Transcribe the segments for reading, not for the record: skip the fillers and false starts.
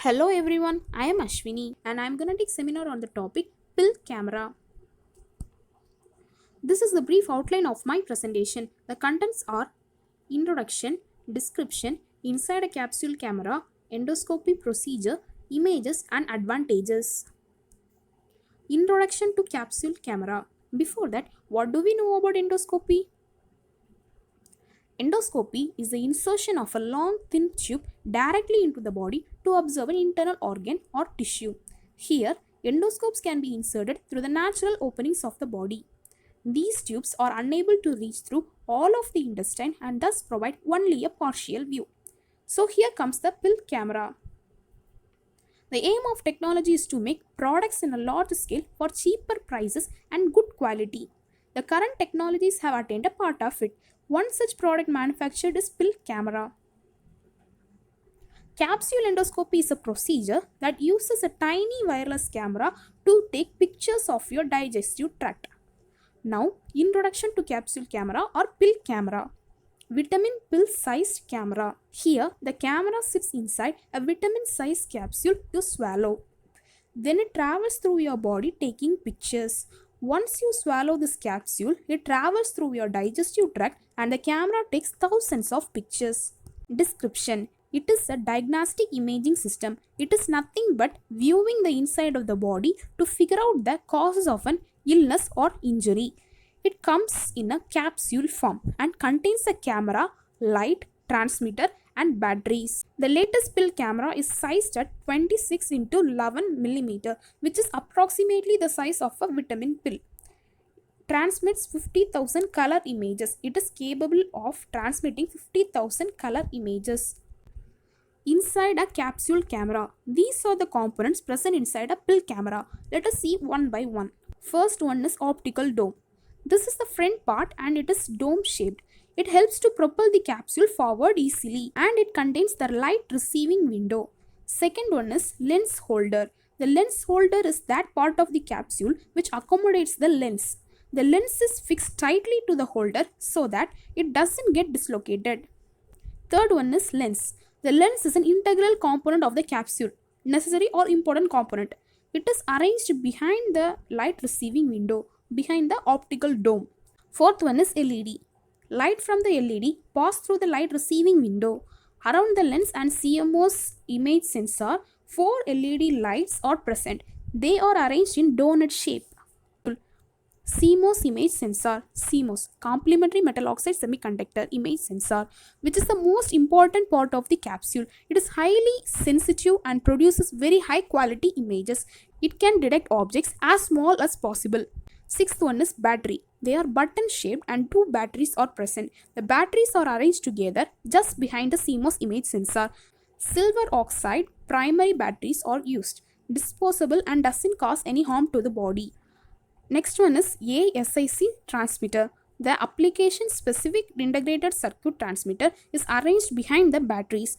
Hello everyone, I am Ashwini and I am going to take seminar on the topic pill camera. This is the brief outline of my presentation. The contents are introduction, description, inside a capsule camera, endoscopy procedure, images and advantages. Introduction to capsule camera. Before that, what do we know about endoscopy? Endoscopy is the insertion of a long thin tube directly into the body to observe an internal organ or tissue. Here, endoscopes can be inserted through the natural openings of the body. These tubes are unable to reach through all of the intestine and thus provide only a partial view. So here comes the pill camera. The aim of technology is to make products in a large scale for cheaper prices and good quality. The current technologies have attained a part of it. One such product manufactured is pill camera. Capsule endoscopy is a procedure that uses a tiny wireless camera to take pictures of your digestive tract. Now, introduction to capsule camera or pill camera. Vitamin pill sized camera. Here, the camera sits inside a vitamin sized capsule you swallow. Then it travels through your body taking pictures. Once you swallow this capsule, it travels through your digestive tract and the camera takes thousands of pictures. Description. It is a diagnostic imaging system. It is nothing but viewing the inside of the body to figure out the causes of an illness or injury. It comes in a capsule form and contains a camera, light, transmitter and batteries. The latest pill camera is sized at 26 into 11 mm, which is approximately the size of a vitamin pill. Transmits 50,000 color images. It is capable of transmitting 50,000 color images. Inside a capsule camera. These are the components present inside a pill camera. Let us see one by one. First one is optical dome. This is the front part and it is dome shaped. It helps to propel the capsule forward easily and it contains the light receiving window. Second one is lens holder. The lens holder is that part of the capsule which accommodates the lens. The lens is fixed tightly to the holder so that it doesn't get dislocated. Third one is lens. The lens is an integral component of the capsule, necessary or important component. It is arranged behind the light receiving window, behind the optical dome. Fourth one is LED. Light from the LED passes through the light receiving window. Around the lens and CMOS image sensor, 4 LED lights are present. They are arranged in donut shape. CMOS image sensor, CMOS, complementary metal oxide semiconductor image sensor, which is the most important part of the capsule. It is highly sensitive and produces very high quality images. It can detect objects as small as possible. Sixth one is battery. They are button shaped and 2 batteries are present. The batteries are arranged together just behind the CMOS image sensor. Silver oxide primary batteries are used. Disposable and doesn't cause any harm to the body. Next one is ASIC transmitter. The application specific integrated circuit transmitter is arranged behind the batteries.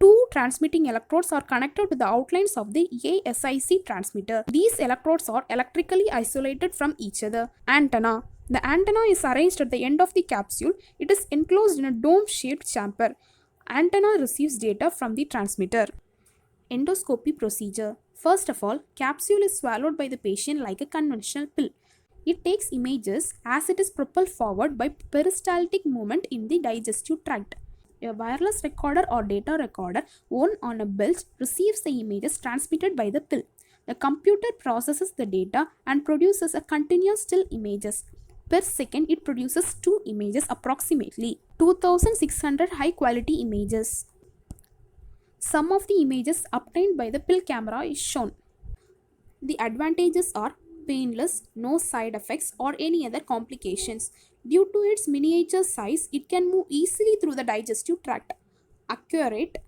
2 transmitting electrodes are connected to the outlines of the ASIC transmitter. These electrodes are electrically isolated from each other. Antenna. The antenna is arranged at the end of the capsule. It is enclosed in a dome-shaped chamber. Antenna receives data from the transmitter. Endoscopy procedure. First of all, capsule is swallowed by the patient like a conventional pill. It takes images as it is propelled forward by peristaltic movement in the digestive tract. A wireless recorder or data recorder worn on a belt receives the images transmitted by the pill. The computer processes the data and produces a continuous still images. Per second, it produces 2 images approximately. 2600 high quality images. Some of the images obtained by the pill camera is shown. The advantages are painless, no side effects or any other complications. Due to its miniature size, it can move easily through the digestive tract. Accurate.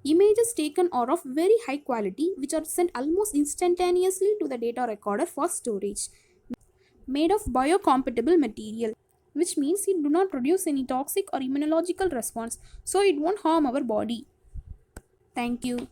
Images taken are of very high quality which are sent almost instantaneously to the data recorder for storage. Made of biocompatible material, which means it do not produce any toxic or immunological response, so it won't harm our body. Thank you.